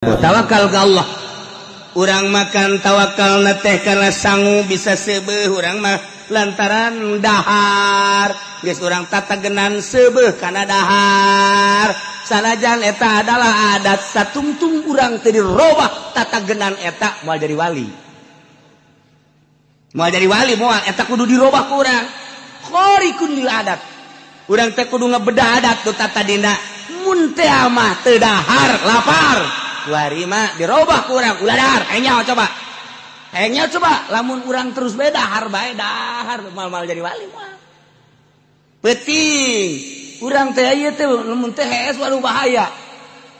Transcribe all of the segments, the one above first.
Tawakal ke Allah. Urang makan tawakal na teh karena sangu bisa sebeuh urang mah lantaran dahar. Geus urang tatagenan sebeuh kana dahar. Sanajan eta adalah adat satungtung urang teu dirobah tatagenan eta moal jadi wali. Moal jadi wali moal eta kudu dirobah ku urang. Khariqun lil adat. Urang teh kudu ngabedah adat tu tata dina. Mun teh mah teu dahar, lapar. Warima dirobah kurang ulah dahar hayang coba lamun urang terus beda dahar bae dahar mal jadi wali mah penting urang teh ieu teh lamun teh hees waduh bahaya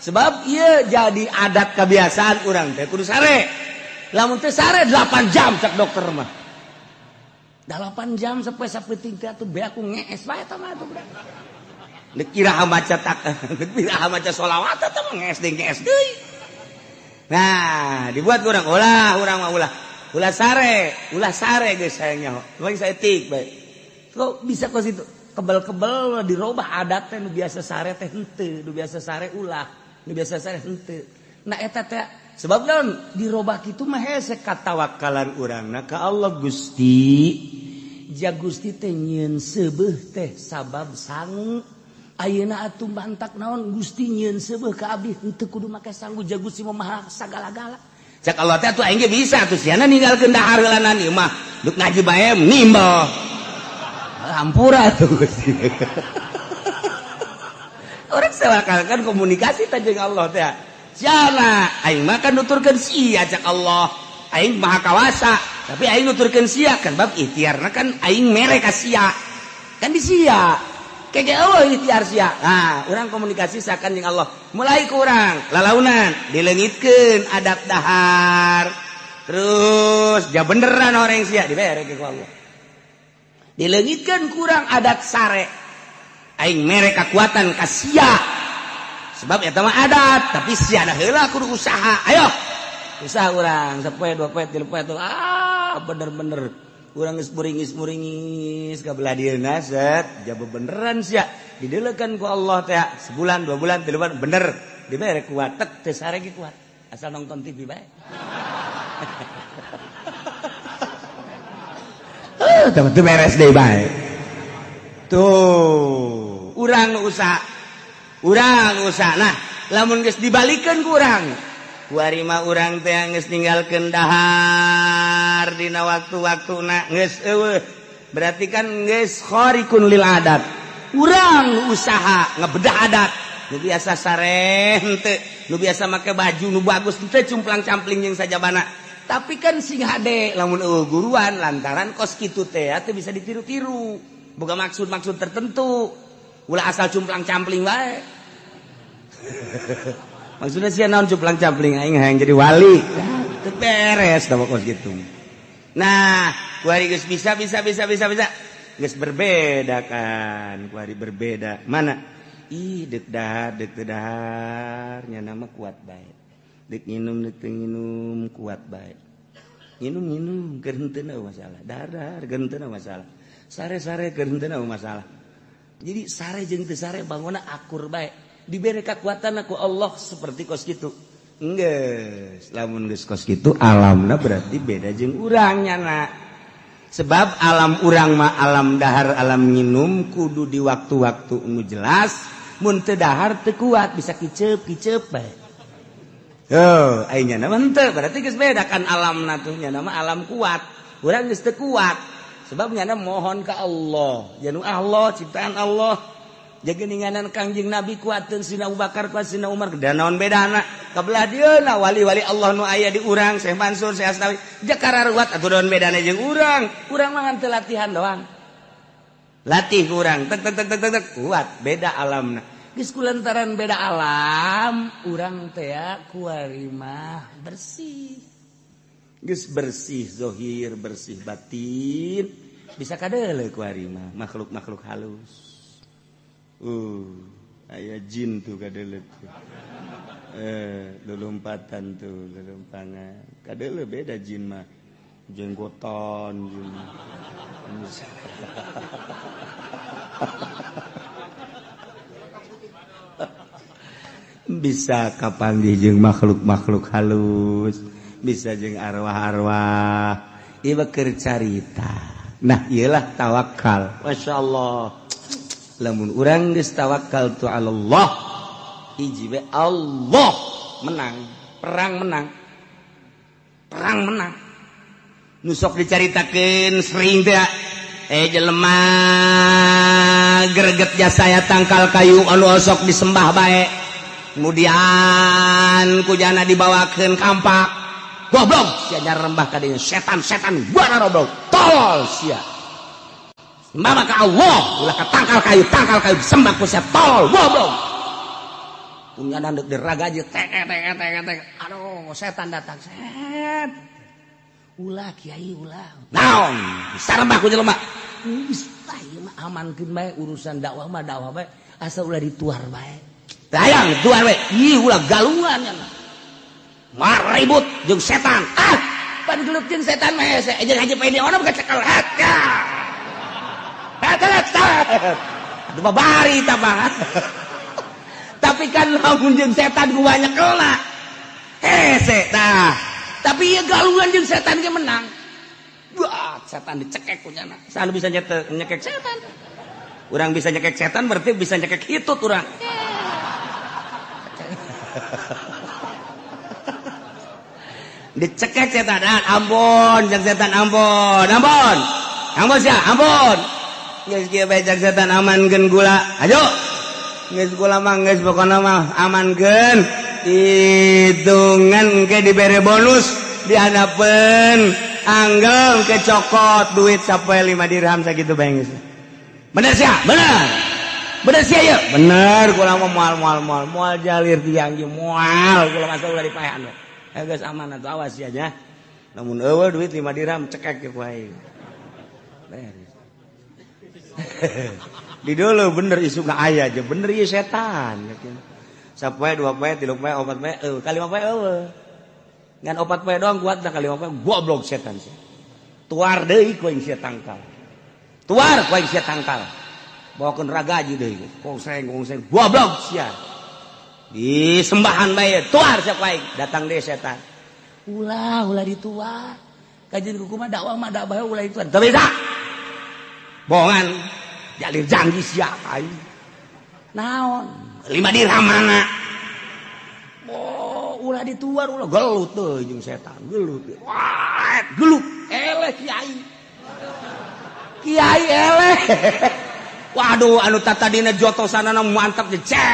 sebab ieu jadi adat kebiasaan urang teh kudu sare lamun teh sare 8 jam cak dokter mah 8 jam sampai sapenting teh atuh be aku ngees bae eta mah atuh Dek kira maca sholawat atau ngees deui. Nah, dibuat urang ulah sare geus sayangnya. Bagi saya etik bae. Kok bisa kok situ kebel-kebel dirobah adat teh nu biasa sare teh henteu, nu biasa sare ulah, nu biasa sare henteu. Nah eta teh sebab naon dirobah kitu mah hese katawakalan urangna ka Allah Gusti. Ja Gusti teh nyieun seubeuh teh sabab sangu. Ayeuna atuh bantak naon Gusti nyieun seubeuh ka abdi henteu kudu make sanggu ja Gusti mah sagala-gala. Cak Allah teh atuh aing ge bisa atuh siana ninggalkeun dahar heulanan ieu mah duk ngaji bae nimbal. Hampura tuh Gusti. Urang sawakalkan komunikasi teh jeung Allah teh. Siana aing mah kan nuturkeun sia cak Allah. Aing maha kawasa, tapi aing nuturkeun sia kan bab ikhtiarna kan aing mere ka sia. Kan di sia. Kege Allah ikhtiar sia. Nah, urang komunikasi sakan jeung Allah. Mulai ku urang lalaunan dileungitkeun adab dahar. Terus ja beneran orang sia dibere ku Allah. Dileungitkeun ku urang adat sare. Aing mere kakuatan ka sia. Sebab eta mah adat, tapi sia da heula kudu usaha. Ayo. Usaha urang 1 poe 2 poe 3 poe tuh. Bener-bener urang geus muringis ka belah dieuna set jaba beneran sia dideulekeun ku Allah teh sebulan 2 bulan 3 bulan bener dibere kuat tek teu sare ge kuat asal nonton TV bae teu beres deui bae tuh urang usaha nah lamun geus dibalikeun ku urang warima urang teh geus ninggalkeun dahar dina waktu-waktuna geus eueuh berarti kan geus khariqun lil adat urang usaha ngabedah adat nu biasa sare henteu nu biasa make baju nu bagus teu cumplang-campling jeung sajabana tapi kan sing hade lamun eueuh guruan lantaran kos kitu teh teu bisa ditiru-tiru boga maksud-maksud tertentu ulah asal cumplang-campling bae maksudnya sih naon cumplang-campling aing hayang jadi wali. Teu beres da pokos kitu. Nah, kuari geus bisa. Geus berbeda kan, kuari berbeda. Mana? Ih, deuk teu dahar, nya nama kuat bae. Deuk nginum teu nginum kuat bae. Nginum keur henteu na masalah. Dahar keur henteu na masalah. Sare-sare keur henteu na masalah. Jadi sare jeung teu sare bangona akur bae. Diberi kekuatan aku Allah seperti kos gitu geus lamun geus kos gitu alamna berarti beda jeung urang nyana sebab alam urang mah alam dahar alam nginum kudu di waktu-waktu nu jelas mun teu dahar teu kuat bisa kiceup bae aing nya mah henteu berarti geus beda kan alamna tuh nya mah alam kuat urang geus teu kuat sebab nya mohon ka Allah janu Allah ciptaan Allah jaga ninganan Kangjeng Nabi kuateun Sina Abu Bakar kuat Sina Umar da naon bedana kabelah dieuna wali-wali Allah nu aya di urang Syekh Mansur Syekh Asnawi jak kararuat atuh naon bedana jeung urang mah ngan teu latihan doang latih ku urang tek kuat beda alamna geus kulantaran beda alam urang teh kuari mah bersih geus bersih zahir bersih batin bisa kadeuleu kuari mah makhluk-makhluk halus aya jin tuh kadeuleu lulumpatan tuh lulumpangan kadeuleu beda jin mah jenggotan jin bisa kapanggih jeung makhluk-makhluk halus, bisa jeung arwah-arwah, ieu keur carita. Nah, iyalah tawakal. Masyaallah. Lamun urang geus tawakal tu Allah, hiji we Allah menang, perang menang. Perang menang. Nu sok dicaritakeun sering teh jelema greget jasa tangkal kayu anu sok disembah bae. Kemudian kujana dibawakeun kampak. Goblok sia nya rembah ka dieu setan-setan buana goblok. Tol sia. Sembah ka Allah, ulah ka tangkal kayu disembah ku sia tol goblok. Punya nandek diraga aja tek. Aduh, setan datang. Set. Ulah kiai ulah. Naon? Sarembah ku jelema. Geus ieu mah amankeun bae urusan dakwah mah dakwah bae asa ulah dituar bae. Hayang tuar we. Ih ulah galungan nya. Mar ribut jeung setan. Ah, pan gelupkeun setan mah hese. Jeung haji pae ona bukan cekel het. Itu mah bari tah banget. Tapi kan lamun jeung setan ku banyak kelak. Hese tah. Tapi ieu galungan jeung setan ge menang. Wah, setan dicekek ku nya. Saha bisa nyekek setan? Urang bisa nyekek setan berarti bisa nyekek hitut urang. Dicekek setan, ampun, jeung setan ampun. Ampun sia, ampun. Geus kieu bae jeung setan amankeun gula. Ayo. Geus gula mah geus pokona mah amankeun. Hitungan ke dibere bonus, dihandapkeun anggel ke cokot duit sampai 5 dirham sakitu bae geus. Bener sia, bener. Bener sia ieu. Bener, kula mah moal jalir tiang ge moal kula masa ulah dipaehan. Geus aman atuh awas ya nya. Lamun eueuh duit 5 dirham cekek ke wae. Beres. Di dulu bener isukna aya aja, bener ieu setan. Sapoe 2 poe 3 poe 4 poe kali 5 poe eueuh. Ngan 4 poe doang kuat dah kali 5 poe goblok setan sia. Tuar deui ku aing sia tangkal. Tuar ku aing sia tangkal. Bawakeun ragaji deui. Kongseng goblok sia. Di sembahan bae tuar sia ku aing. Datang deui setan. Ulah dituar. Kajian kuku mah dakwah mah dakwah ulah dituar. Teu bisa. Bohongan. Jalir janji sia aing. Naon? 5 dirham mana? Oh, ulah dituar ulah gelut teuy jeung setan, gelut. Wah, gelut. Eleh kiai. Kiai eleh. Waduh, anu tatadina jotosanana mantap je.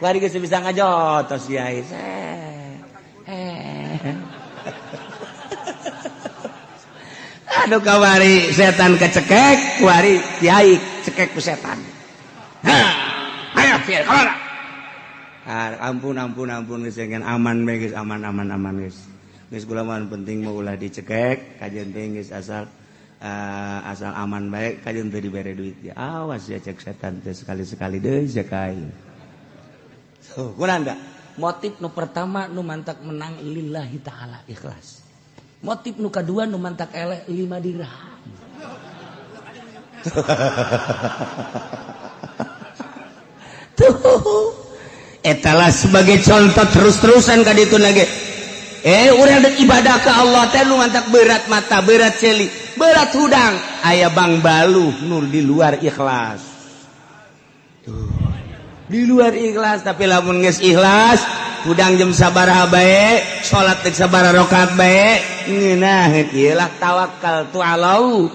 Kuari geus bisa ngajotos kiai. Aduh kawari setan kecekek, kuari kiai cekek ku setan. Ayo pier kalara. Ampun geus aman bae geus aman geus. Geus kula mah penting mah ulah dicekek, kajian teh geus asal aman bae, kajian teh dibere duit. Ya awas ya cek setan teh sekali-sekali deui sia ka aing. So, kunaon da? Motif nu pertama nu mantak menang lillahi taala ikhlas. Motif nu kadua nu mantak eleh 5 dirham. Tuh. Etalah sebagai contoh terus-terusan ka ditu na ge. Urang dek ibadah ka Allah teh nu mantak berat mata, berat celi, berat hudang, aya bang baluh nu di luar ikhlas. Tuh. Di luar ikhlas tapi lamun geus ikhlas, hudang jam sabaraha bae, salat teh sabaraha rakaat bae, ngeunaheun ieu lah tawakal tu alau.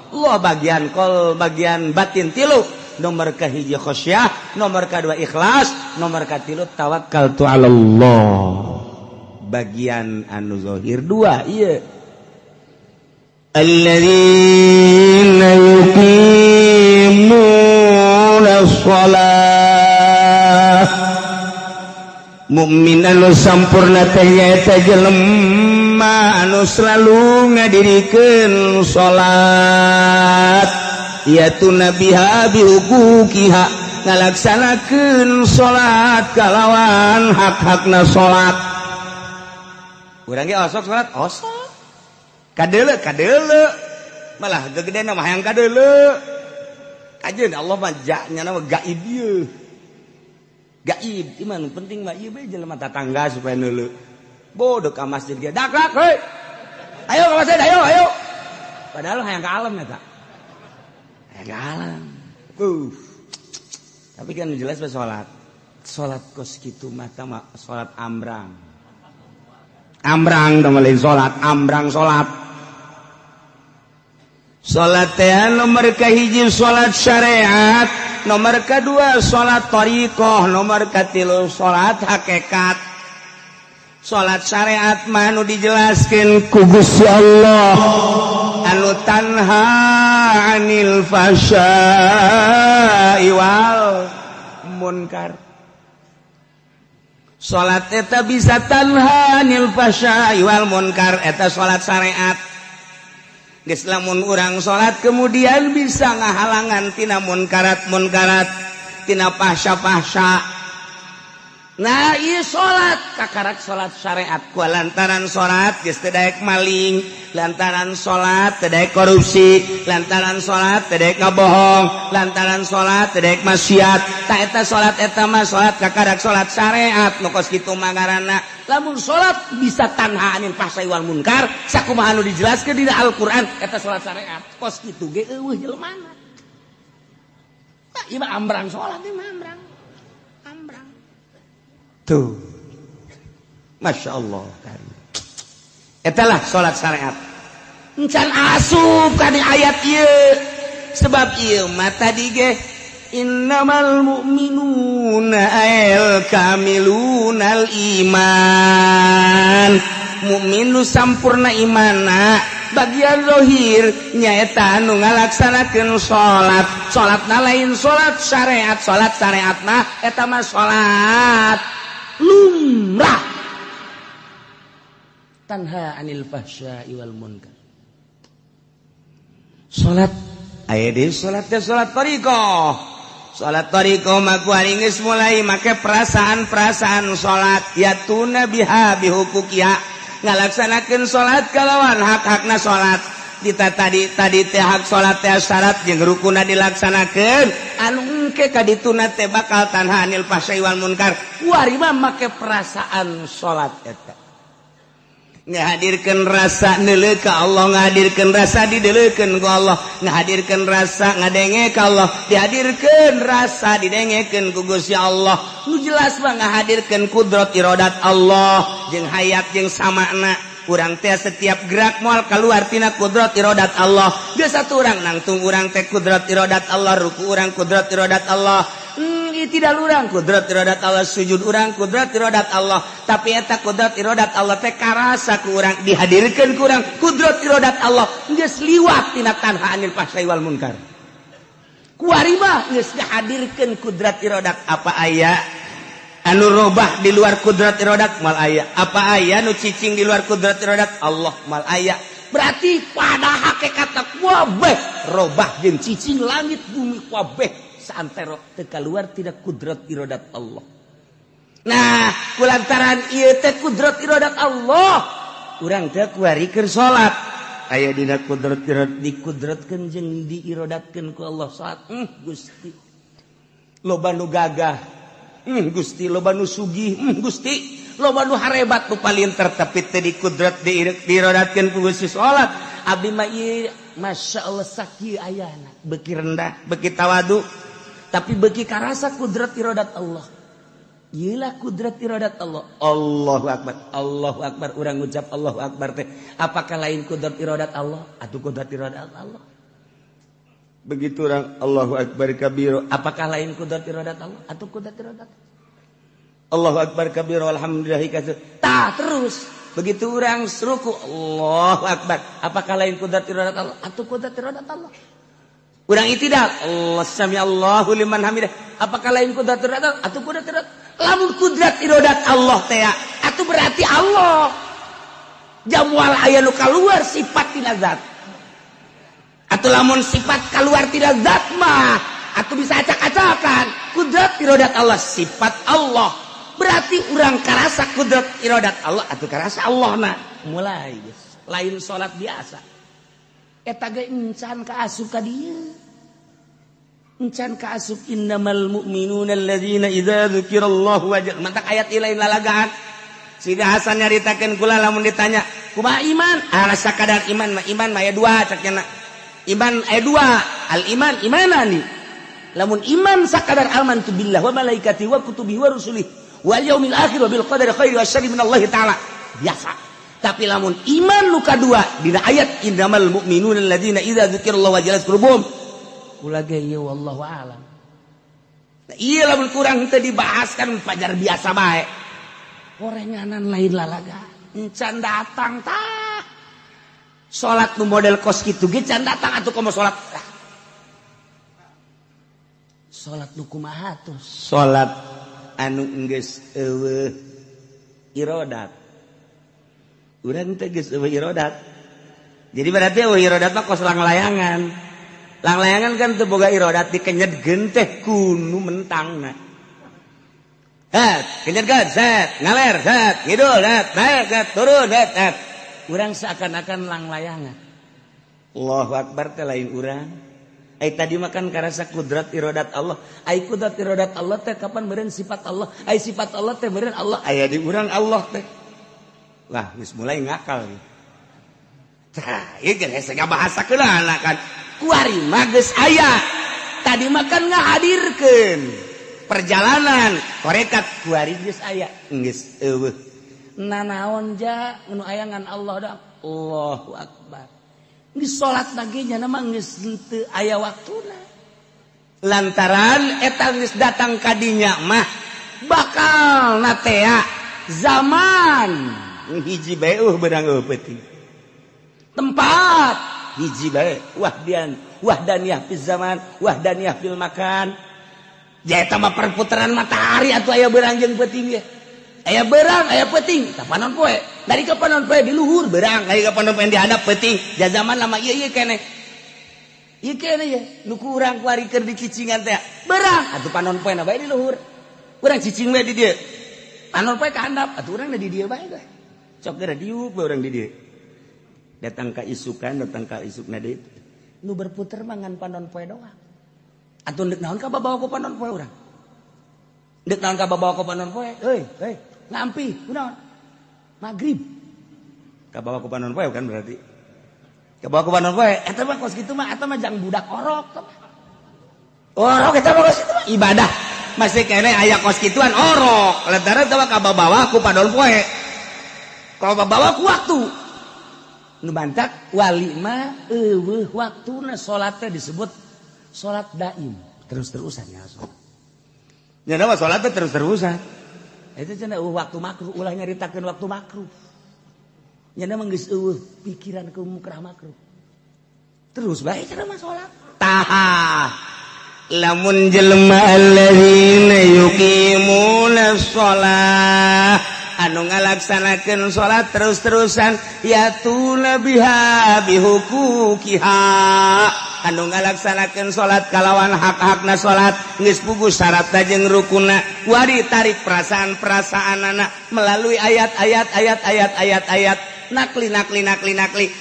Allah bagian kol bagian batin tilu. Nomor kahiji khosyah, nomor kedua ikhlas, nomor katilu tawakkal tu Allah. Bagian anu zahir 2 ieu. Alladzina yuqimuna shalah. Mukmin anu sampurna teh nyaeta jelema anu selalu ngadirikeun salat. Yaitu nabiha bihukukiha ngalaksanakeun salat kalawan hak-hakna salat. Urang ge osok salat, osok. Kadeuleu malah gegedena mah hayang kadeuleu. Kajeun Allah mah nya nama gaib ieu. gaib iman penting mah ieu bae jelema tatangga supaya neuleu bodoh ka masjid ge dak heuy ayo ka masjid ayo padahal hayang ka alam eta hayang ka alam tapi kan jelas bae salat kos kitu mah salat ambrang teh lain salat ambrang salat teh nomor kahiji salat syariat, nomor kedua salat thariqah, nomor katilu salat hakikat. Salat syariat mah anu dijelaskeun ku Gusti Allah anu tanha 'anil fasya'i wal munkar. Salat eta bisa tanha 'anil fasya'i wal munkar eta salat syariat. Geus lamun urang salat kemudian bisa ngahalangan tina munkarat tina fahsya. Nah ieu salat kakarak salat syariat ku lantaran salat geus teu daek maling, lantaran salat teu daek korupsi, lantaran salat teu daek ngabohong, lantaran salat teu daek maksiat. Ta eta salat eta mah salat kakarak salat syariat nu kos kitu mah ngaranna. Lamun salat bisa tanha anil fahsya'i wal munkar sakumaha anu dijelaskeun dina Al-Qur'an eta salat syariat kos kitu ge eueuh jelemana. Tah ieu mah ambrang salat ieu mah ambrang. Tuh. Masyaallah kan. Etalah salat syariat. Encan asup ka di ayat ieu. Sebab ieu mah tadi ge innamal mu'minuna kamilunal iman. Mukmin nu sampurna imanna bagian zahir nyaeta anu ngalaksanakeun salatna lain salat syariatna eta mah salat lumrah tanha anil fahsya'i wal munkar. Salat aya deui salat thariqah. Salat thariqah mah kuari geus mulai make perasaan salat yatuna biha bihuquqiha ngalaksanakeun salat kalawan hak-hakna salat. Dita tadi teh hak salat teh syarat jeung rukunna dilaksanakeun anu engke ka dituna teh bakal tanha anil fahsya'i wal munkar. Kuari mah make perasaan salat eta. Ngahadirkeun rasa neuleuh ka Allah, ngahadirkeun rasa dideuleukeun ku Allah, ngahadirkeun rasa ngadenge ka Allah, dihadirkeun rasa didengekeun ku Gusti Allah. Nu jelas mah ngahadirkeun kudrat iradat Allah jeung hayat jeung samana. Urang teh setiap gerak moal kaluar tina kudrat iradat Allah. Biasa tu urang nangtung urang teh kudrat iradat Allah, ruku urang kudrat iradat Allah. Tidak urang kudrat iradat Allah, sujud urang kudrat iradat Allah. Tapi eta kudrat iradat Allah teh karasa ku urang, dihadirkeun ku urang kudrat iradat Allah geus liwat tina tanha anil fahsya'i wal munkar. Kuari mah geus dihadirkeun kudrat iradat apa aya anu robah di luar kudrat iradat mal aya, apa aya nu cicing di luar kudrat iradat Allah mal aya. Berarti pada hakikatna kabeh robah jeung cicing langit bumi kabeh saantero teu kaluar tidak kudrat iradat Allah. Nah, kulantaran ieu teh kudrat iradat Allah, urang teh kuarikeun salat. Aya dina kudrat iradat dikudratkeun jeung diiradatkeun ku Allah salat. Gusti. Loba nu gagah. Gusti loba nu sugih. Gusti loba nu harebat nu palinter tapi teh dikudrat diiradatkeun ku Gusti salat. Abdi mah ieu masyaallah sakieu ayana, beuki rendah, beuki tawadu. Tapi bagi karasa kudrat iradat Allah. Iyalah kudrat iradat Allah. Allahu Akbar. Urang ngucap Allahu Akbar teh apakah lain kudrat iradat Allah atau kudrat iradat Allah? Begitu orang Allahu Akbar kabir. Apakah lain kudrat iradat Allah atau kudrat iradat Allah? Allahu Akbar kabir walhamdulillahi katsir. Tah terus begitu orang ruku Allahu Akbar. Apakah lain kudrat iradat Allah atau kudrat iradat Allah? Urang itidal Allah samiallahu liman hamidah. Apakah lain kudrat iradat atau kudrat iradat? Lamun kudrat iradat Allah teh atuh berarti Allah. Jamual aya nu kaluar sifat tina zat. Atuh lamun sifat kaluar tina zat mah atuh bisa acak-acakan. Kudrat iradat Allah sifat Allah. Berarti urang karasa kudrat iradat Allah atuh karasa Allah na. Mulai geus lain salat biasa. Eta ge encan kaasup ka dieu. encan kaasup innamal mu'minuna alladzina idza dzukirallahu wajilat. Mantak ayat ilain lalagaan. Sida Hasan nyaritakeun kula lamun ditanya, kumaha iman? Rasa kadar iman mah aya dua cakna. Iman aya dua, al iman imanani. Lamun iman sakadar amantu billah wa malaikati wa kutubihi wa rusulih wal yaumil akhir wa bil qadari khairi wa syarri minallahi ta'ala. Biasa. Tapi lamun iman nu kadua dina ayat innamal mu'minuna alladzina idza dzukirallahu wajilat qulubuhum. Kula ge ieu wallahu a'lam. Nah, ieu lamun kurang teu dibahaskan pajar biasa bae. Gorenganan lain lalaga. Encan datang tah. Salat nu model kos kitu ge can datang atuh komo salat. Salat nu kumaha atuh? Salat anu geus eueuh irodat. Urang teh geus eueuh irodat. Jadi berarti eueuh irodat mah kos langlayangan. Langlayangan kan teu boga irodat dikenyedkeun teh kunu mentangna. Kenyedkeun set, ngaler set, ngidul set, naik set, turun set. Urang seakan-akan langlayangan. Allahu Akbar teh lain urang. Ai tadi makan karasa kudrat irodat Allah. Ai kudrat irodat Allah teh kapan meureun sifat Allah. Ai sifat Allah teh meureun Allah. Aya di urang Allah teh. Wah, geus mulai ngakal. Tah, ieu geus ngabahasakeun anak kan. Kuari mah geus aya. Tadi makan ngahadirkeun perjalanan korekat kuari geus aya. Geus eueuh. Nanaon ja nu aya ngan Allah da. Allahu Akbar. Geus salat lagi nya mah geus teu aya waktuna. Lantaran eta geus datang ka dinya mah bakal natea zaman hiji bae beurang peuting. Tempat hiji bae wahdaniyah fil zaman, wahdaniyah fil makan. Ya eta mah perputaran matahari atuh aya beurang jeung peuting ge. Aya beurang, aya peuting, tah panon poe. Dari ka panon poe di luhur beurang, dari ka panon poe di handap peuting. Ja zaman lama ieu keneh. Ieu keneh ya, nu ku urang kuari keur dicicingan teh. Beurang atuh panon poe na bae di luhur. Urang cicing bae di dieu. Panon poe ka handap, atuh urang di dieu bae teh. Sok geura diuk bae urang di dieu. Datang ka isukan, datang ka isukna deui. Nu berputer mangan panon poe doang. Atuh deuk naon ka babawa ku panon poe urang? Deuk naon ka babawa ku panon poe? Euy, ngampi, kunaon? Magrib. Ka bawa ku panon poe kan berarti. Ka bawa ku panon poe, eta mah kos kitu mah eta mah jang budak orok. Orok eta mah kos kitu mah ibadah. Masih kene aya kos kituan orok. Lantaran eta mah ka babawa ku panon poe. Kalau babawa ku waktu nu bantak wali mah eueuh waktuna salat teh disebut salat daim, terus-terusan ya salat. Nya nama salat teh terus-terusan. Eta cenah waktu makruh ulah nyaritakeun waktu makruh. Nya nama geus eueuh pikiran ke mukrah makruh. Terus bae cenah mah salat. Tah. Lamun jelema alladzina yuqimuna shalah anu ngalaksanakeun salat terus-terusan yatuna biha bihuquqiha anu ngalaksanakeun salat kalawan hak-hakna salat geus puguh syaratna jeung rukunna kuari tarik perasaan-perasaanana melalui ayat nakli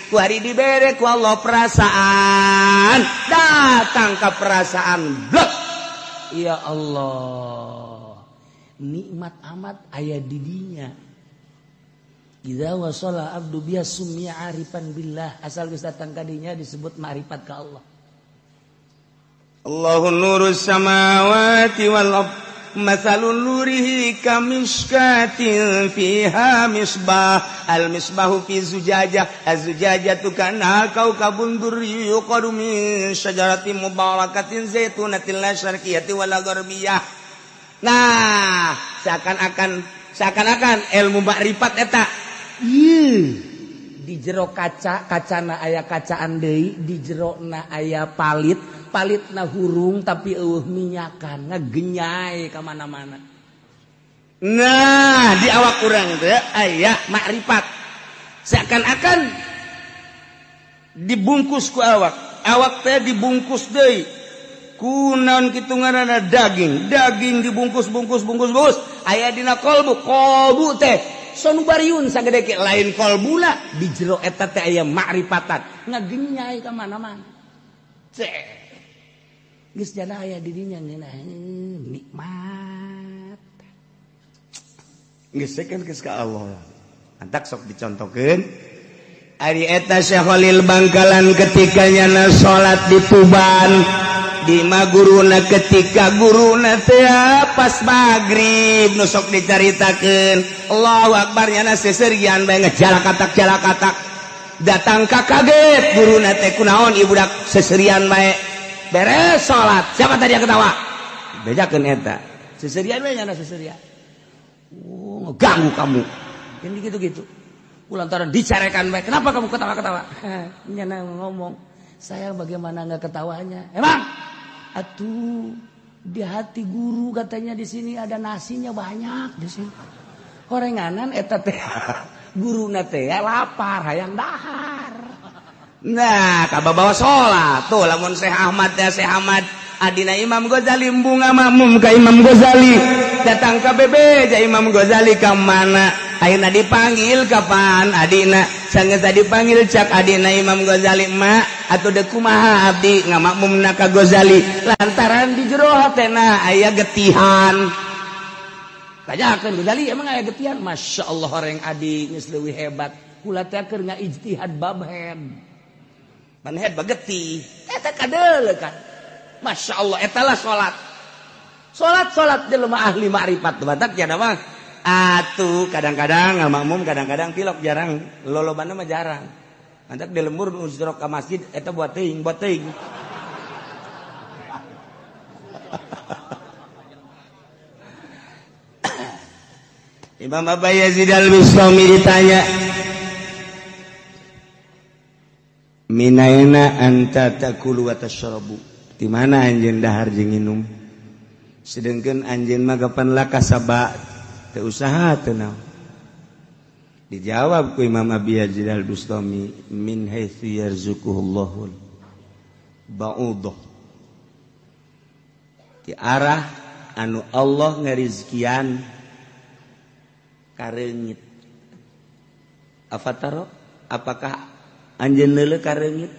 kuari dibere ku Allah perasaan datang ke perasaan blok ya Allah nikmat amat aya di dinya. Idza wasala abdu biha summiya arifan billah, asal geus datang ka dinya disebut ma'rifat ka Allah. Allahu nurus samawati wal ardh mathalun nurihi kamishkatin fiha misbah al misbahu fi zujajah az-zujajatu kana kaukabun durri yuqadu min syajaratin mubarakatin zaitunatin la syarqiyyati wala gharbiyah. Nah, seakan-akan ilmu makrifat eta. Di jero kacana aya kacaan deui, di jerona aya palitna hurung tapi eueuh minyakan, ngagenyai ka mana-mana. Nah, di awak urang teh aya makrifat. Seakan-akan dibungkus ku awak teh dibungkus deui. Kunaon kitu ngaranna daging dibungkus aya dina kolbu teh sonubariun sagede ke lain kolbuna di jero eta teh aya makrifatan ngagenyai ka mana-mana. geus jana aya dirinya nikmat. Geus sakeun geus ka Allah. Antak sok dicontohkeun. Ari eta Syekh Khalil Bangkalan ketika nyana salat di Tuban di maguruna ketika guruna teh pas magrib nu sok dicaritakeun Allahu Akbar nyana seserian bae ngejalakatak datang ka kaget guruna teh kunaon ibudak seserian bae beres salat siapa tadi yang ketawa bejakeun eta seserian bae nyana seserian ngeganggu kamu kan gitu-gitu lantaran dicarekan baik. Kenapa kamu ketawa-ketawa? Nyana ngomong, saya bagaimana nggak ketawanya? Emang? Atuh di hati guru katanya di sini ada nasinya banyak di sini. Horenganan eta teh guruna teh lapar hayang dahar. Nah, kababawa sholat tuh lamun Syekh Ahmad ya Syekh Ahmad adina Imam Ghazali bunga makmum ka Imam Ghazali datang ke BB ja Imam Ghazali ka mana? Ayeuna dipanggil kapan adina sanggeus dipanggil cak adina Imam Ghazali ma atuh deuk kumaha abdi ngamakmumna ka Ghazali lantaran di jero hatena aya getihan kajakeun Ghazali emang aya getihan masyaallah horeng adi geus leuwih hebat kula teh keur ngaijtihad bab head pan head bagetih eta kadeuleuh kan masyaallah eta lah salat jelema ahli makrifat batak cenah mah atuh kadang-kadang ngamakmum kadang-kadang pilok jarang lolobana mah jarang antak di lembur usrok ka masjid eta buat teuing Imam Abu Yazid Al-Bistami ditanya minaina anta takulu wa tashrabu di mana anjeun dahar jeung nginum sedengkeun anjeun mah gapan laka sabak usaha tenang dijawab ku Imam Abi Yazid Al-Bustami min haitsu yarzuquhullahul ba'udah di arah anu Allah ngarizkian kareungit afataro apakah anjeun leuleuh kareungit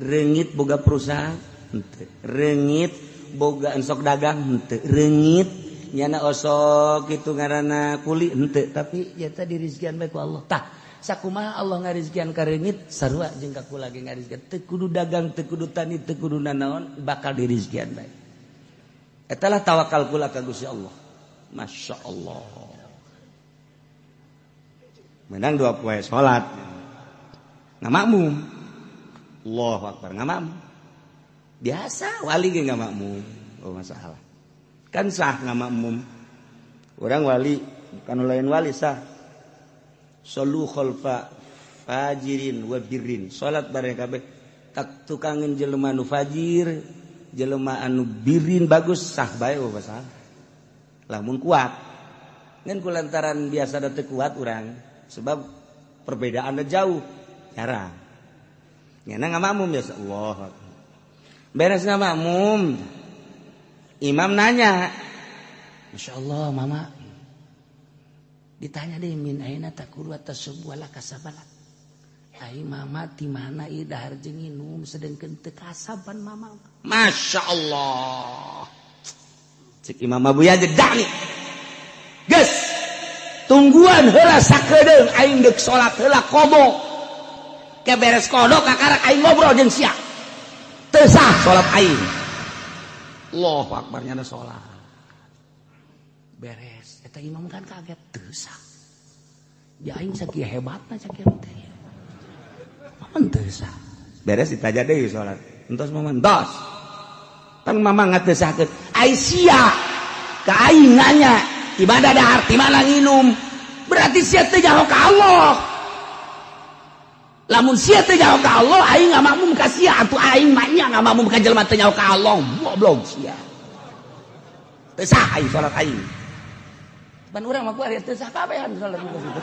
reungit boga perusahaan henteu reungit boga ensok dagang henteu reungit nyana osok itu ngaranna kuli henteu tapi eta dirizkian bae ku Allah tah sakumaha Allah ngarizkian ka reungit sarua jeung ka kula ge ngarizkian teu kudu dagang teu kudu tani teu kudu nanaon bakal dirizkian bae eta lah tawakal kula ka Gusti Allah masyaallah menang 2 poe salat ngamakmum Allahu Akbar ngamakmum biasa wali ge ngamakmum oh masalah kan sah ngamakmum orang wali bukan lain wali sah sallu khalfa fajirin wa birrin salat bareng kabeh tak tukangin jelema anu fajir jelema anu birrin bagus sah bae oh sah lamun kuat ngan kulantaran biasa da teu kuat urang sebab perbedaanna jauh jarang nyana ngamakmum biasa Allah beres ngamakmum imam nanya, Masya Allah mama, ditanya deh min aina takulu atas sebuah kasabalat. Ai mama di mana ieu dahar jeung nginum sedengkeun teu kasaban mama. Masya Allah. Cek Imam Abu Yazid dani. Geus. Tungguan heula sakedeung aing deuk salat heula qada. Ke beres qada kakarak aing ngobrol jeung sia. Teu sah salat aing. Allahu Akbar nyana sholat beres eta imam kan kaget teu sah ya aing sakieu hebatna sakieu teh maman teu sah beres ditaja deui sholat entos maman entos tang mama ngateusakeun ai sia ka aing nanya ibadah dahar ti mana nginum berarti sia teh jauh ka Allah lamun sia teh jauh ka Allah aing ngamakmum ka sia atuh aing mah nya ngamakmum ka jelema teh jauh ka Allah goblok sia teu sah aing salat aing ban urang mah ku ari teu sah kabehan salat ku situ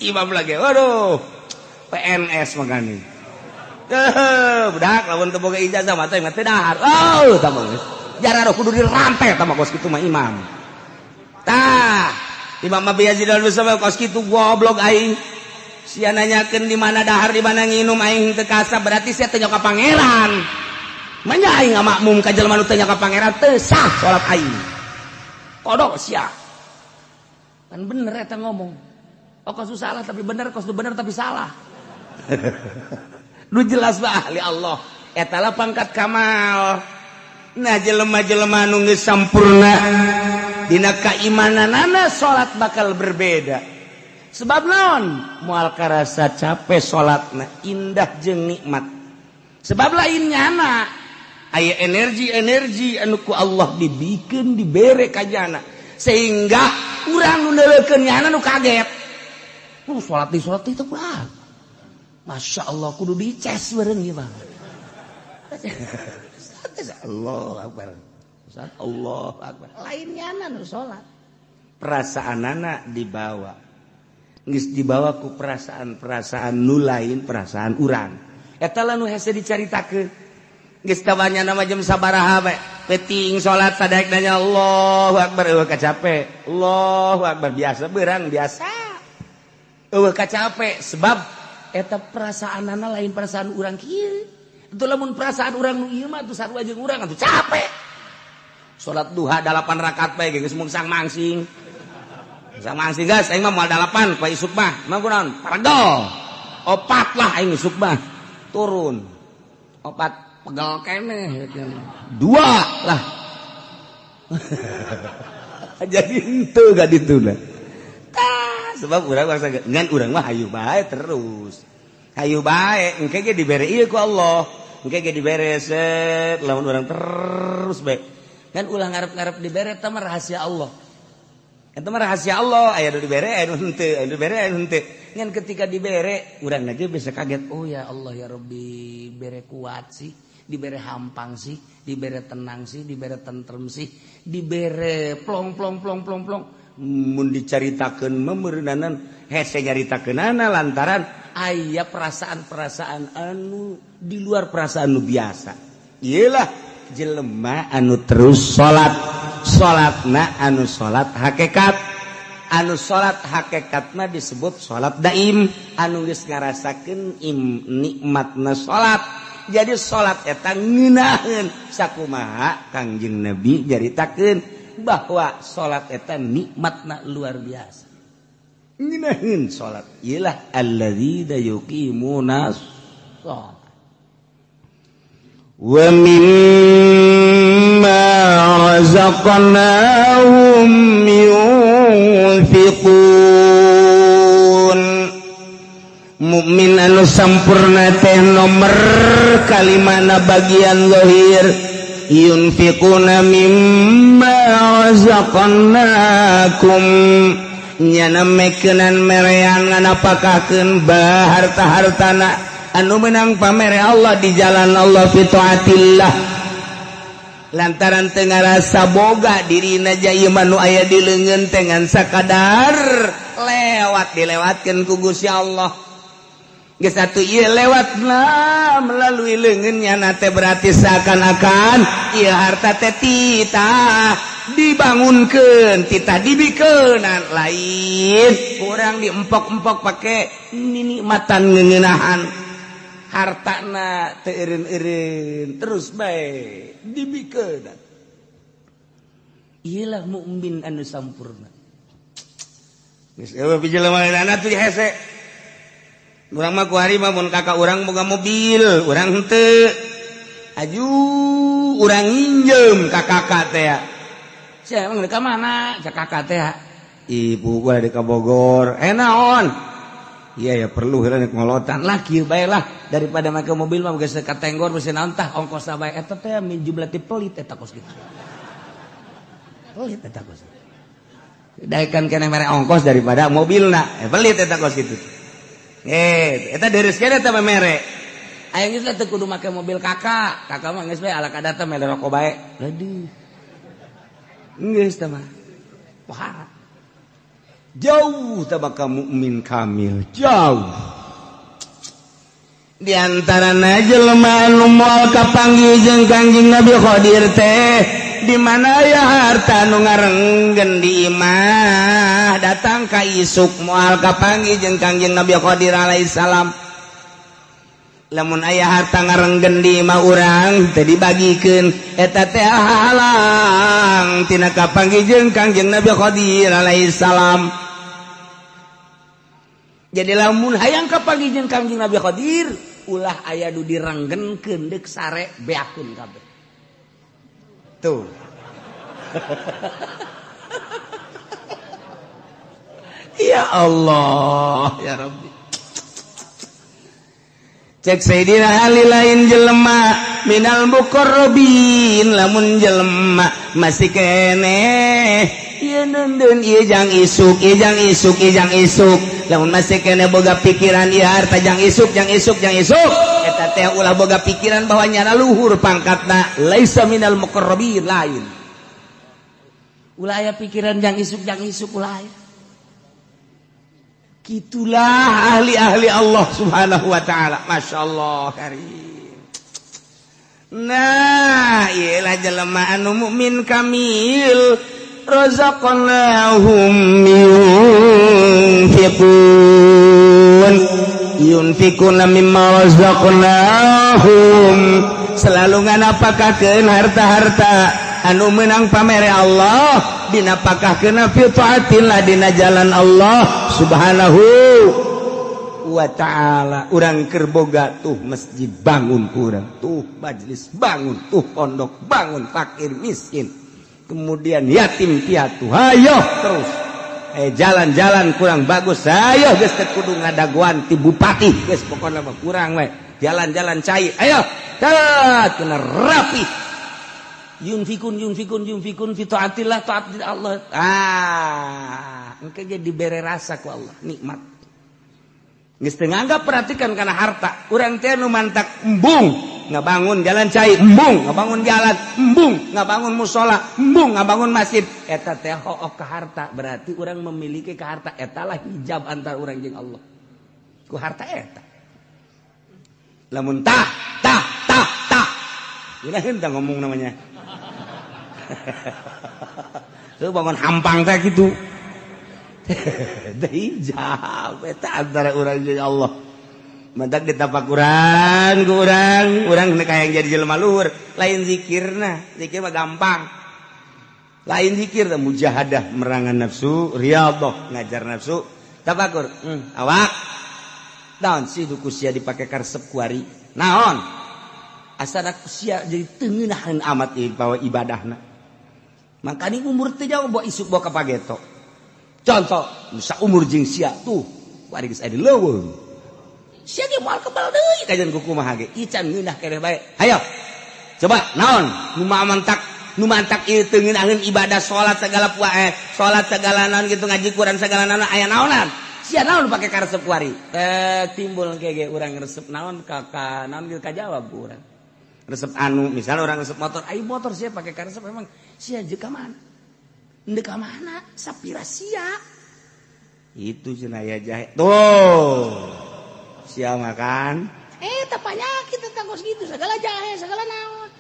imam lagi waduh PNS magani budak lamun teu boga ijazah mah teh teu dahar oh tah mah jarang kudu dirampe tah mah kos kitu mah imam tah Imam Abi Yazid Al-Bustami kos kitu goblok aing sia nanyakeun di mana dahar di mana nginum aing teu kasab berarti sia teu nyoka pangeran. Manya aing makmum ka jelema nu teu nyoka pangeran teu sah salat aing. Kodok sia. Kan bener eta ngomong. Oh kos salah tapi bener, kos bener tapi salah. Nu jelas ba ahli Allah. Eta lah pangkat kamal. Nah jelema-jelema nu geus sampurna dina kaimananana salat bakal berbeda. Sebab naon? Moal karasa capek salatna indah jeung nikmat. Sebab lain nyana aya energi-energi anu ku Allah dibikeun dibere ka jana sehingga urang nu neuleukeun nyana nu kaget. Salat itu kumaha? Masya Allah kudu dices bareng ieu mah. Allahu Akbar. Allahu Akbar. Lain nyana nu salat. Perasaanana dibawa. Geus dibawa ku perasaan nu lain perasaan urang. Eta lah nu hese dicaritakeun. Geus tabanyana mah jam sabaraha bae. Penting salat sadaek nanya Allahu Akbar eueuh kacape. Allahu Akbar biasa beurang biasa. Eueuh kacape sebab eta perasaanana lain perasaan urang kieu. Itu lamun perasaan urang nu ieu mah atuh sarua jeung urang atuh capek. Salat duha 8 rakaat bae geus mung sang mangsing. Sang mangsing gas aing mah moal 8 poe isuk mah. Mah kunaon? Paradol. 4 lah aing isuk mah. Turun. 4 pegel keneh. 2 lah. Jadi henteu ga dituna. Sebab urang bangsa ngan urang mah hayu bae terus. Hayu bae engke ge dibere ieu ku Allah. Engke ge dibere set lamun urang terus bae. Kan ulah ngarep-ngarep dibere eta mah rahasia Allah. Eta mah rahasia Allah, aya nu dibere aya nu henteu, aya nu dibere aya nu henteu. Ngan ketika dibere urang ge bisa kaget, oh ya Allah ya Rabbi, bere kuat sih, dibere hampang sih, dibere tenang sih, dibere tentrem sih, dibere plong plong plong plong plong. Mun dicaritakeun memeureunanan hese nyaritakeunana lantaran aya perasaan-perasaan anu di luar perasaan nu biasa. Iyalah jelema anu terus salatna anu salat hakikat. Anu salat hakikatna disebut salat daim anu geus ngarasakeun nikmatna salat. Jadi salat eta ngeunaheun sakumaha Kangjeng Nabi jaritakeun bahwa salat eta nikmatna luar biasa. Ngeunaheun salat ialah alladzina yuqimuna shalah wa mimma razaqnahum yunfiqun. Mukmin anu sampurna teh nomer kalimana bagian zahir yunfiquna mimma razaqnakum nyana mekeunan merean nganapakakeun harta-hartana anu menang pamere Allah di jalan Allah fi taatillah lantaran teu ngarasa boga dirina jaya manu aya di leungeun teh ngan sakadar dilewatkeun ku Gusti Allah. Geus atuh ieu lewatna melalui leungeunnya teh berarti seakan-akan ieu harta teh titah dibangunkeun, titah dibikeunan lain urang diempok-empok pake nikmatan ngeuneunahan hartana teu eureun-eureun terus bae dibikeunan. Ieulah mukmin anu sampurna. Geus eueuh pijelema teh hese. Urang mah kuari mah mun kakak urang boga mobil, urang henteu. Aju urang nginjem ka kakak teh. Sia emang ka mana? Ka kakak teh. Ibu gua di ka Bogor. Naon? Iya ya perlu heula ngolotan lah kieu bae lah daripada make mobil mah geus ka Tenggor mesti naon tah ongkosna bae eta teh min jumlah ti pelit eta kos kitu. Pelit eta kos. Daekan keneh mere ongkos daripada mobilna. Pelit eta kos kitu. Eta deres kene teh mere. Aya geus teh kudu make mobil kakak. Kakak mah geus bae ala kadata mere rokok bae. Aduh. Geus teh mah. Wah. Jauh teh ka mukmin kamil, jauh. Di antarana jelema anu moal kapanggih jeung Kangjeng Nabi Qadir teh di mana ya harta nu ngarenggen di imah Nah datang ka isuk moal kapanggih jeung Kangjeng Nabi Qadir alaihi salam. Lamun aya harta ngarenggen di imah urang teu dibagikeun eta teh halang tina kapanggih jeung Kangjeng Nabi Qadir alaihi salam. Jadi lamun hayang kapanggih jeung Kangjeng Nabi Qadir ulah aya nu direnggenkeun deuk sare beakeun kabeh. Tuh. Ya Allah, ya Rabbi. Cek Sayyidina Ali lain jelema minal muqarrabin lamun jelema masih keneh ieu neundeun ieu jang isuk lamun masih keneh boga pikiran ieu harta jang isuk eta teh ulah boga pikiran bahwa nyana luhur pangkatna laisa minal muqarrabin lain ulah aya pikiran jang isuk ulah aya. Itulah ahli-ahli Allah subhanahu wa ta'ala. Masya Allah karim. Nah ialah jelema anu mu'min kamil razaqnahum yunfikuna mimma razaqnahum selalu nganapakakeun harta-harta anu menang pamere Allah dinapakahkeun fi taatillah dina jalan Allah subhanahu wa ta'ala. Urang keur boga tuh masjid bangun urang, tuh majlis bangun, tuh pondok bangun, fakir miskin kemudian yatim piatu hayo terus jalan-jalan kurang bagus hayo geus teu kudu ngadaguan ti bupati geus pokona mah kurang we jalan-jalan cai ayo tat kena rapi yunfikun fi taatillah taat Allah engke jadi bere rasa ku Allah nikmat geus teu nganggap perhatikan kana harta urang teh nu mantak embung ngabangun jalan cai embung ngabangun jalan embung ngabangun musola embung ngabangun masjid eta teh hook ka harta berarti urang memiliki ka harta eta lah hijab antar urang jeung Allah ku harta eta lamun tah geunaheun tah ngomong namanya tuh bangun hampang teh gitu teh hijab eta antara urang jeung Allah mantak ditapakuran ku urang kayang jadi jelema luhur lain zikirna zikir mah gampang lain zikir teh mujahadah merangan nafsu riyadhah ngajar nafsu tafakur awak naon sih duku sia dipake karesep kuari naon asana sia jadi teu ngeunaheun amat bahwa ibadahna makanya umur teh jauh bawa isuk bawa kapageto contoh nusa umur jeung sia tuh kuari geus aya di leuweung sia ge moal kebal deui kajian kumaha ge ican ngeunah keneh bae hayo coba naon nu mantak ieu teu ngeunaheun ibadah salat segala salat segala naon kitu ngaji Quran segala naon aya naonan sia naon pake karesep kuari timbul ge urang resep naon ka naon kitu kajawab urang resep anu misalnya orang resep motor ayo motor sia pake karesep memang sia jeung ka mana endeu ka mana sapira sia itu cenah aya jahe tuh sia makan tak panyakit tentang kos gitu segala jahe segala naon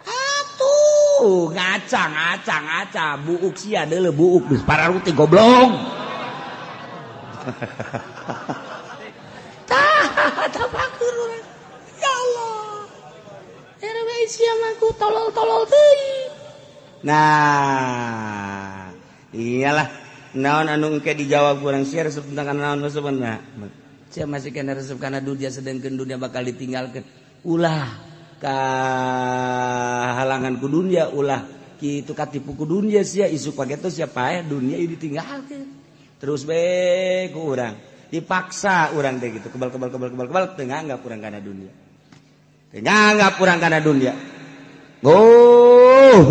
atuh ngaca buuk sia deuleu buuk geus pararuti goblok tah tapakeun urang ya Allah RW sia mah ku tolol teuing nah iyalah naon anu engke dijawab urang sia resep tentang naon sebenarnya sia masih kena resep kana dunia sedengkeun dunia bakal ditinggalkeun ulah ka halangan ku dunia ulah kitu katipu ku dunia sia isu pageto sia paeh dunia ieu ditinggalkeun terus bae ku urang dipaksa urang teh gitu kebal teu nganggap urang kana dunia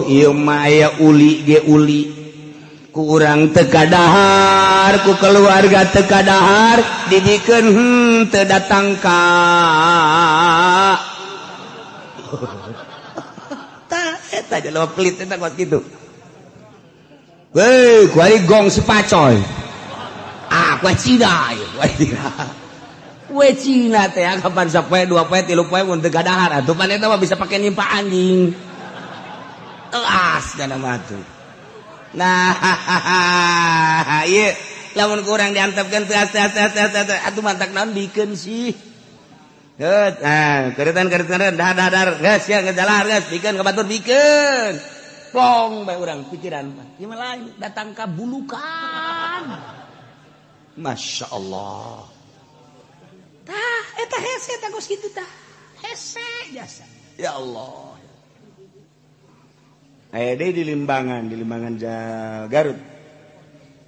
ieu mah aya uli ge uli ku urang teu kadahar ku keluarga teu kadahar didikeun teu datang ka tah eta jelema pelit eta kuat kitu we kuari gong sepacoy kue Cina kue Cina teh kapan sapoe 2 poe 3 poe mun teu kadahar atuh pan eta mah bisa pake nimpa anjing eas kana mah tuh nah iya lamun kurang diantepkeun teu atuh mantak naon bikeun sih. Keretan dar geus ya ngejalar geus bikeun ka batur bikeun. Plong bae urang pikiran mah. Ieu mah lain datang ka bulukan. Masya Allah. Tah eta hese tah geus kitu tah. Hese jasa. Ya Allah. Aya deui di Limbangan Garut.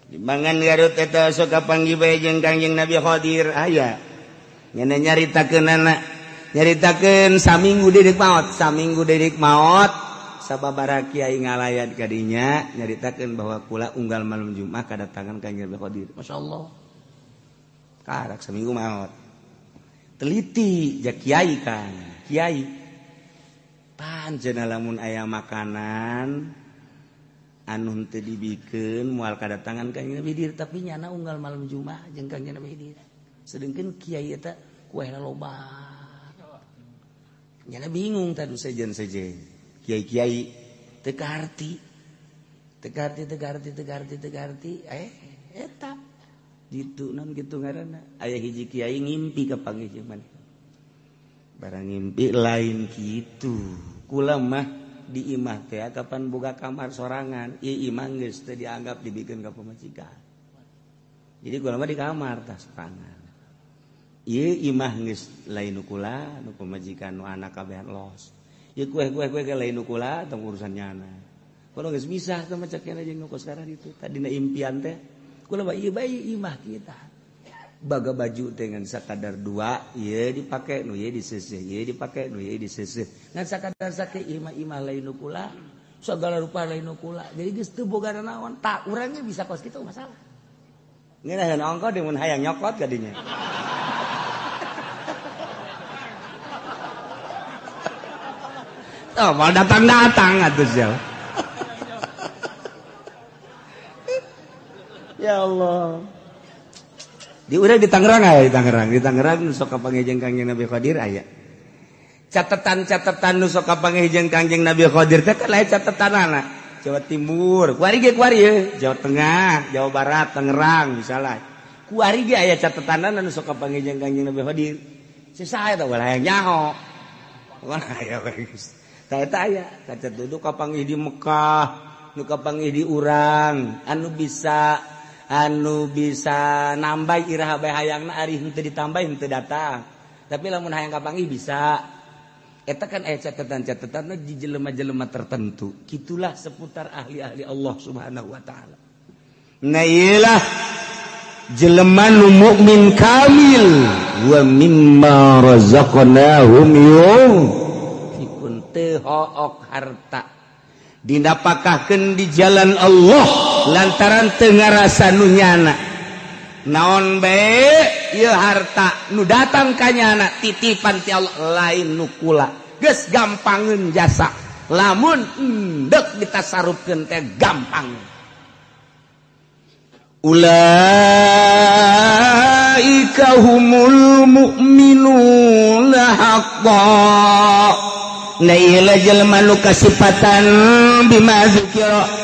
Limbangan Garut eta sok kapanggih bae jeung Kangjeng Nabi Khadir aya. Nyana nyaritakeun saminggu dedik maot sababaraha kiai ngalayan kadinya nyaritakeun bahwa kula unggal malam Jumat kadatangan Kangjeng Nabi Khadir. Masyaallah. Karak saminggu maot. Teliti jak kiai kan. Kiai pancen lamun aya makanan anu teu dibikeun moal kadatangan Kangjeng Nabi Khadir tapi nyana unggal malam Jumat jeung Kangjeng Nabi Khadir. Sedengkeun kiai eta kuehna loba. Nyana bingung tah sejen-sejen. Kiai-kiai teu kaharti. Eta ditu naon kitu ngaranna. Aya hiji kiai ngimpi ka panggih maneh. Barang ngimpi lain kitu. Kula mah di imah teh kapan boga kamar sorangan, ieu imah geus teu dianggap dibikeun ka pamajikan. Jadi kula mah di kamar tah sorangan. Ieu imah geus lain nu kula, nu pamajikan nu anak kabehan los. Ieu kueh-kueh ke lain nu kula tong urusan nyana. Kula geus misah teh macakna jeung nu kos karena ditu. Tadina impian teh kula mah ieu bae imah kita. Baga baju teh ngan sakadar 2, ieu dipake nu ieu diseseh, ieu dipake nu ieu diseseh. Ngan sakadar sakeu imah-imah lain nu kula, sagala rupa lain nu kula. Jadi geus teu boga naon, tak urang ge bisa kos kitu masalah. Ngeunah ongko demun hayang nyokot ka dinya. Oh, mau datang atuh sia. Ya Allah. Di urang di Tangerang aya di Tangerang sok kapanggih jeung Kangjeng Nabi Khadir aya. Catatan nu sok kapanggih jeung Kangjeng Nabi Khadir teh kan lain catatanana. Jawa Timur, kuari ge Jawa Tengah, Jawa Barat, Tangerang misalnya. Kuari ge aya catatanana nu sok kapanggih jeung Kangjeng Nabi Khadir. Sisaha eta ulah hayang nyaho. Wah aya geus. Tah eta aya kacat duduk kapanggih di Mekah, nu kapanggih di urang, anu bisa nambah iraha bae hayangna ari henteu ditambah henteu datang. Tapi lamun hayang kapanggih bisa. Eta kan aya catatan-catatanna di jelema-jelema tertentu. Kitulah seputar ahli-ahli Allah Subhanahu wa taala. Nah iyalah jelema nu mukmin kamil wa mimma razaqnahum yunfiqun teu hook harta didapakahkeun di jalan Allah lantaran teu ngarasa nu nyana. Naon bae ieu harta nu datang ka nyana titipan ti Allah lain nu kula. Geus gampangeun jasa. Lamun endek ditasarupkeun teh gampang. Ulaika humul mu'minuna haqqan. Na ieu jelema nu kasipatan bima zikra.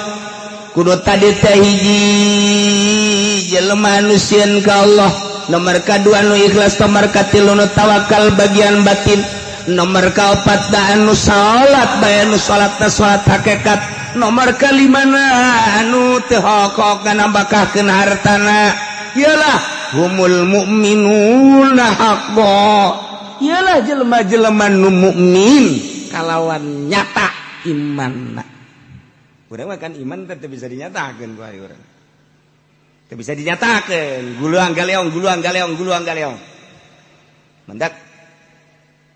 Kudu tadi teh hiji jelema nu sieun ka Allah, nomor kadua nu ikhlas, nomor katilu nu tawakal bagian batin, nomor kaopat da anu salat bae anu salatna salat hakikat, nomor kalimana anu teu hokok nambahkeun hartana. Ialah humul mu'minuna haqqan. Ialah jelema-jelema nu mukmin kalawan nyata imanna. Urang mah kan iman teh bisa dinyatakeun ku ari urang. Teu bisa dinyatakeun, guluang galeong. Mendak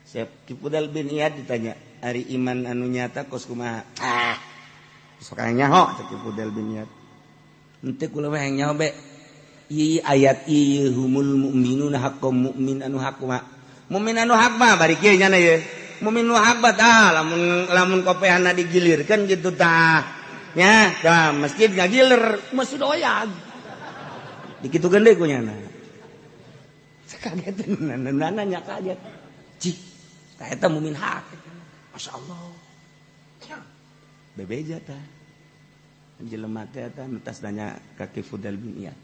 Syekh Kipudal bin Iyad ditanya, ari iman anu nyata kos kumaha? Sok nyaho Syekh Kipudal bin Iyad. Henteu kula mah hayang nyaho be. Ieu ayat ieu humul mu'minuna haqqan mukmin anu hak kumaha? Mukmin anu hak mah bari kieu nya ye. Mukmin nu hak tah lamun kopehanna digilirkeun kitu tah. Nya, da masjid ngagiler, masjid doyag. Dikitukeun deui ku nyana. Sakaget nana nya kaget. Cih, tah eta mukmin hak. Masyaallah. Bebeja tah. jelema teh eta entas nanya ka Kifudal bin Iyad.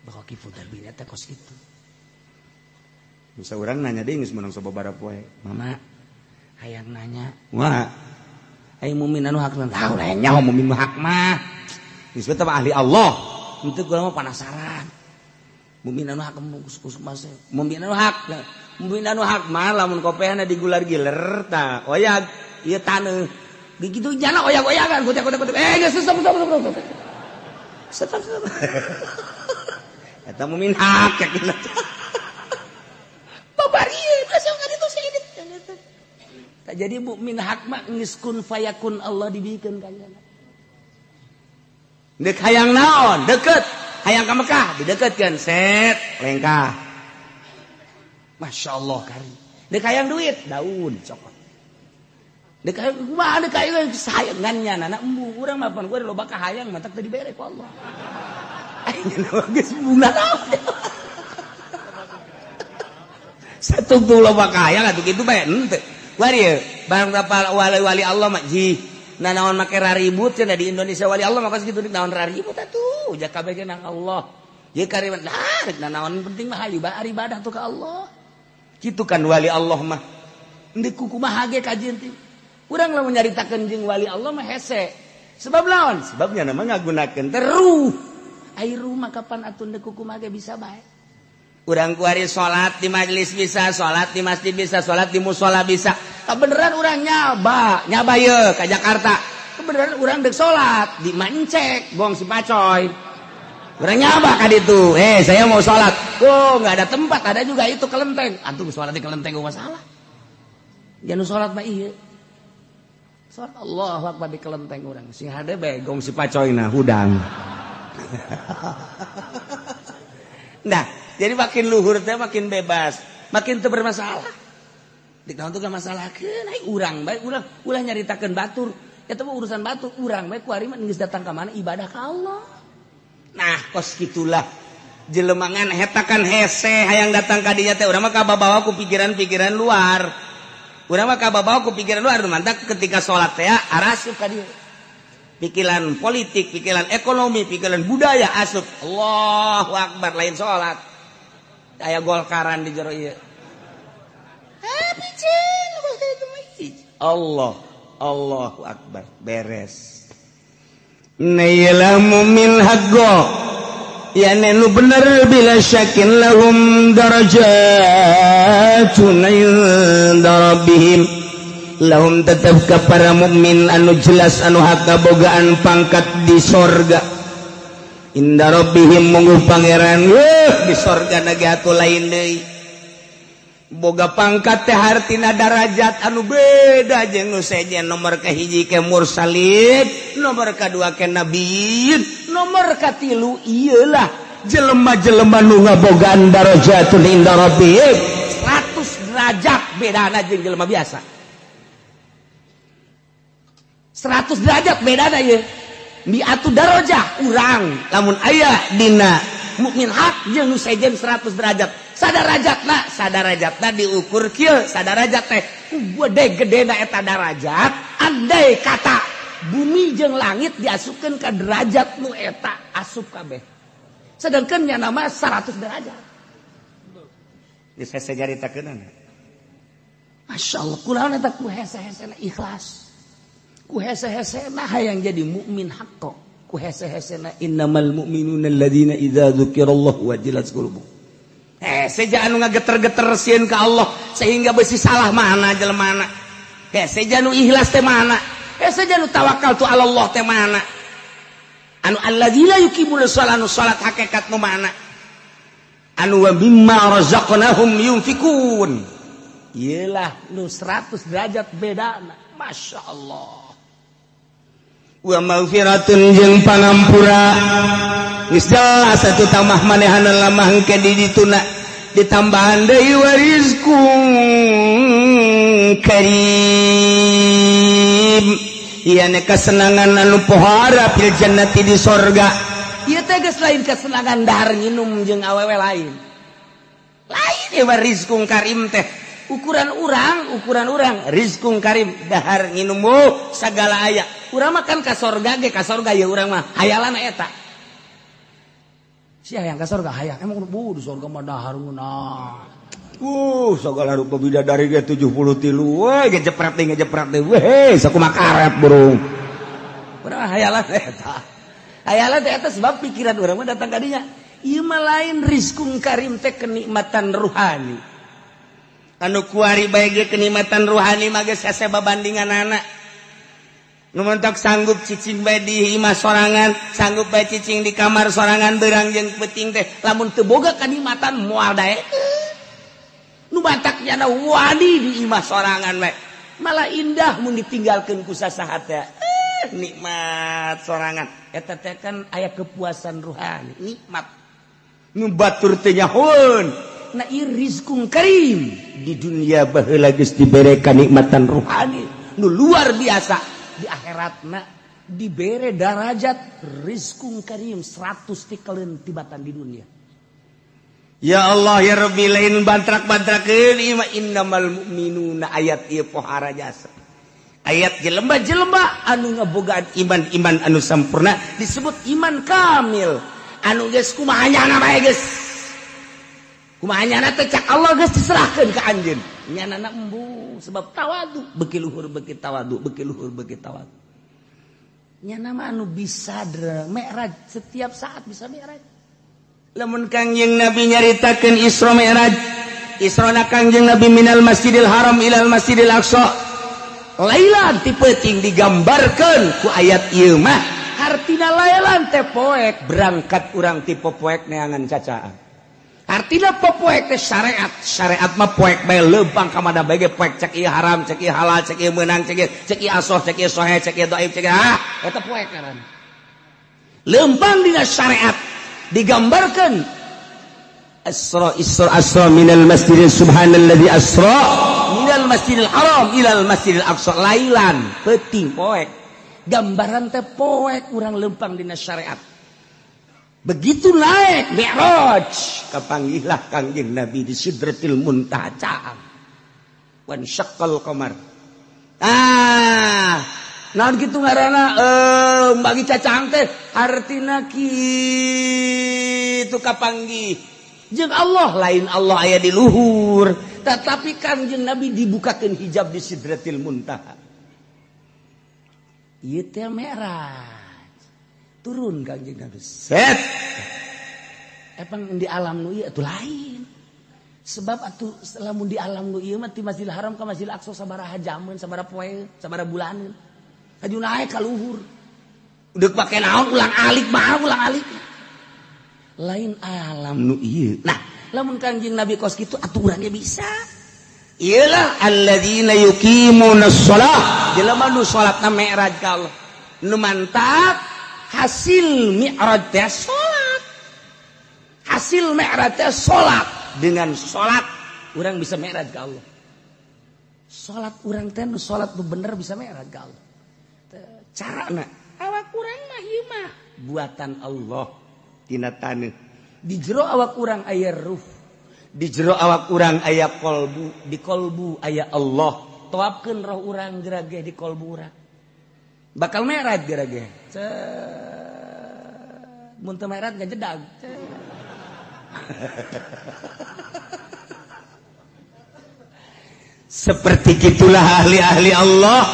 Bahwa Kifudal bin Iyad teh kos kitu. Bisa urang nanya deui geus menang sababaraha poe. Mama, hayang nanya. Wah. Ai mukmin anu hak tahu lah nyaho mukmin hak mah. Geus teh ahli Allah. Henteu kula mah penasaran. Mukmin anu hak kus mah. Mukmin anu hak mah lamun kopehna digular-giler tah. Oyag ieu taneuh. Begitu jana oyag-oyagan kutek. Geus stop. Stop. Eta mukmin hak yakin. Babarieu masuk ka ditu sih itu. Tak jadi mukmin hak mah geus kun fayakun Allah dibikeun ka nya. Deuk hayang naon? Deket. Hayang ka Mekah dideketkeun set lengkah. Masyaallah kari. Deuk hayang duit daun cokot. Deuk hayang kumaha deuk hayang sayangannya anak embung urang mah pan gua loba ka hayang mah tak teu dibere ku Allah. Ayeuna geus bunga naon. Satu tuh loba ka hayang atuh kitu bae henteu. Wari barang tapal wali Allah mah ji naon make raribut cenah di Indonesia wali Allah mah kos kitu naon raribut atuh jak kabeh ge nang Allah. Ye kariman rek naon penting mah ibadah tuh ka Allah. Kitu kan wali Allah mah. Endeu kumaha ge kajian teh. Urang lamun nyaritakeun jeung wali Allah mah hese. Sebab naon? Sebabnya nama ngagunakeun teh ruh. Ai ruh mah kapan atuh endeu kumaha ge bisa bae. Urang kuari salat di majelis bisa, salat di masjid bisa, salat di mushola bisa. Kebeneran urang nyaba ye ka Jakarta. Kebeneran urang deuk salat di Mancek, Gong si Pacoy. Urang nyaba ka ditu. Saya mau salat. Oh, enggak ada tempat, ada juga itu kelenteng. Antum salat di kelenteng gak masalah. Jangan salat mah ieu. Salat Allahu Akbar di kelenteng urang. Sing hade bae Gong si Pacoy na hudang. Nah, jadi makin luhur teh makin bebas, makin teu bermasalah. Dik naon teh gak masalahkeun, ai urang bae ulah nyaritakeun batur. Eta mah urusan batur, urang bae ku ari mah geus datang ka mana ibadah ka Allah. Nah, kos kitulah jelema ngan eta kan hese hayang datang ka dinya teh urang mah kababawa ku pikiran-pikiran luar. Urang mah kababawa ku pikiran luar mantak ketika salat teh arasup ka dieu. Pikiran politik, pikiran ekonomi, pikiran budaya asup. Allahu Akbar lain salat. Aya golkaran di jero ieu. Allahu Akbar beres. Nailah mu'min haqqo. Ya nenu bener bila syakin lahum darajatun inda rabbihim. Lahum tetap ka para mukmin anu jelas anu hakabogaan pangkat di sorga. Inda rabbihim mungguh pangeran di sorga na ge atuh lain deui. Boga pangkat teh hartina darajat anu beda jeung nu sejen nomor kahiji ke mursalin, nomor kadua ke nabiyin, nomor katilu ieulah jelema-jelema nu ngabogaan darajatun inda rabbihim 100 derajat bedana jeung jelema biasa. 100 derajat bedana ye. Mi'atu darajah urang lamun aya dina mukmin hak jeung nu sejen 100 derajat. Sadarajatna diukur kieu sadarajat teh gede-gedena eta darajat andai kata bumi jeung langit diasupkeun ka derajat nu eta asup kabeh. Sedangkan nya nama 100 derajat. Geus hese jaritakeun. Masyaallah kunaon eta ku hese-hesena ikhlas. Ku hese-hesena hayang jadi mukmin haqqo. Ku hese-hesena innamal mu'minuna alladzina idza dzukirallahu wajilat qulubuhum. Seja anu ngageter-geter sieun ka Allah sehingga beusi salah mana jelemana. Seja anu ikhlas teh mana? Seja anu tawakal tu Allah teh mana? Anu alladzina yuqimuna sholata salat hakikat nu mana? Anu wa mimma razaqnahum yunfikun. Iyalah nu 100 derajat bedana. Masyaallah. Wa maghfiratun jeung pangampura geus jelas atuh tamah manehanna lamah engke di dituna ditambahan deui warizqun karim ieu nya kesenangan anu pohara fil jannati di sorga. Ieu teh geus lain kesenangan dahar nginum jeung awewe lain ieu warizqun karim teh ukuran orang rizkung karim dahar nginum segala aya urang makan ka sorga ge ka sorga ya urang mah hayalan eta sia yang ka sorga hayang emang di sorga mah dahar segala rupa bidadari ge 73 we ngejepret we sakumaha karet burung urang hayalan eta sebab pikiran urang mah datang ka dinya ieu mah lain rizkung karim teh kenikmatan rohani anu kuari bae ge kenikmatan rohani mah geus hese babandingan anak nu mentok sanggup cicing bae di imah sorangan sanggup bae cicing di kamar sorangan beurang jeung peuting teh lamun teu boga kenikmatan moal dae nu bataknya wadi di imah sorangan we malah indah mun ditinggalkeun ku sasaha teh nikmat sorangan eta teh kan aya kepuasan rohani nikmat nu batur teh nyahoun na ieu rizkung karim di dunia baheula geus dibere kanikmatan rohani nu luar biasa di akhiratna dibere darajat rizkung karim 100 tikaleun tibatan di dunia. Ya Allah ya Rabbi lain bantrak-bantrakeun ieu mah innamal mu'minuna ayat ieu pohara jasa. Ayat jelema-jelema anu ngabogaan iman anu sampurna disebut iman kamil. Anu geus kumaha nyana bae geus. Kumaha nyana teh cak Allah geus diserahkeun ka anjeun. Nyanana embu sebab tawadu beuki luhur beuki tawadu beuki luhur beuki tawadu. Nyana mah anu bisa mi'raj setiap saat bisa mi'raj. Lamun Kangjeng Nabi nyaritakeun Isra Mi'raj, Isrona Kangjeng Nabi minal Masjidil Haram ilal Masjidil Aqsa. Lailan ti peuting digambarkeun ku ayat ieu mah artina lailan teh poek berangkat urang ti poek neangan cacaan. Artina poek teh syariat mah poek bae leumpang ka mana bae ge poek cek ieu haram, cek ieu halal, cek ieu meunang, cek ieu asoh, cek ieu sohe, cek ieu dhaif, cek eta poek ngaran. Leumpang dina syariat digambarkan asra minal masjidil subhanalladzi asra minal masjidil haram ilal masjidil aqsa lailan peuting poek gambaran teh poek urang leumpang dina syariat begitu naik mi'raj kapanggihlah Kangjeng Nabi di Sidratil Muntaha wan syaqqal qamar naon kitu ngaranna bagi cacang teh artina kitu kapanggih jeung Allah lain Allah aya di luhur tetapi Kangjeng Nabi dibukakeun hijab di Sidratil Muntaha ieu teh mi'raj turun Kangjeng Nabi set epang di alam nu ieu atuh lain sebab atuh lamun di alam nu ieu mah ti Masjidil Haram ka Masjidil Aqsa sabaraha jaman sabaraha poe sabaraha bulaneun aju naik ka luhur udah pake naon ulang alik lain alam nu ieu nah lamun Kangjeng Nabi kos kitu atuh urang ge bisa iyalah alladzina yuqimunas shalah jelema nu salatna mi'raj ka Allah nu mantap hasil mi'raj teh salat hasil mi'raj teh salat dengan salat urang bisa mi'raj ka Allah salat urang teh nu salat nu bener bisa mi'raj ka Allah carana awak urang mah ieu mah buatan Allah tina taneuh di jero awak urang aya ruh di jero awak urang aya kolbu di kolbu aya Allah toapkeun roh urang gerage di kolbu urang bakal mi'raj gerage mun teu mi'raj gajedag seperti gitulah ahli-ahli Allah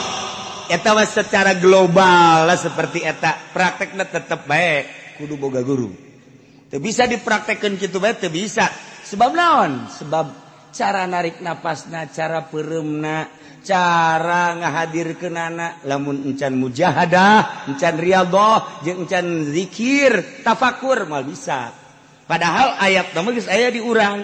eta mah secara global lah seperti eta praktekna tetep baik kudu boga guru teu bisa dipraktekkeun kitu bae teu bisa sebab naon sebab cara narik napasna cara pereumna cara ngahadirkeunana lamun encan mujahadah encan riyadhah jeung encan zikir tafakur mal bisa padahal ayat mah geus aya di urang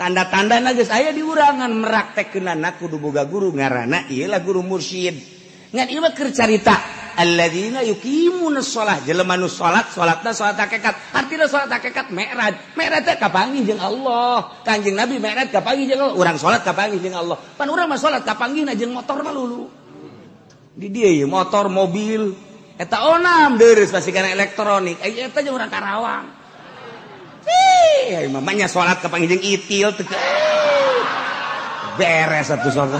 tanda-tandana geus aya di urangan meraktekkeunana kudu boga guru ngaranna ieu lah guru mursyid ngan ieu mah keur carita alladzina yuqimunas shalah jelema nu salatna salat hakikat artina salat hakikat mi'raj teh kapanggih jeung Allah Kangjeng Nabi mi'raj kapanggih jeung Allah urang salat kapanggih jeung Allah pan urang mah salat kapanggihna jeung motor mah lulu di dieu ye motor mobil eta onam deureus pasti kana elektronik eta jeung urang Karawang mamanya salat kapanggih jeung itil teu beres satu sono.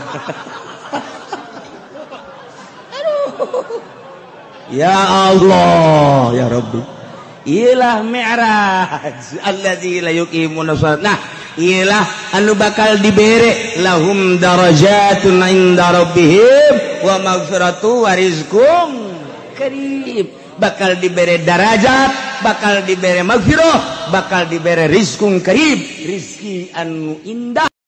Ya Allah ya Rabbi, ilah mi'raj alladzi la yuqimuna shalat. Nah ilah anu bakal dibere lahum darajatun inda rabbihim wa maghfiratu wa rizqum karim. Bakal dibere darajat, bakal dibere maghfirah, bakal dibere rizqun karim, rizki anu indah.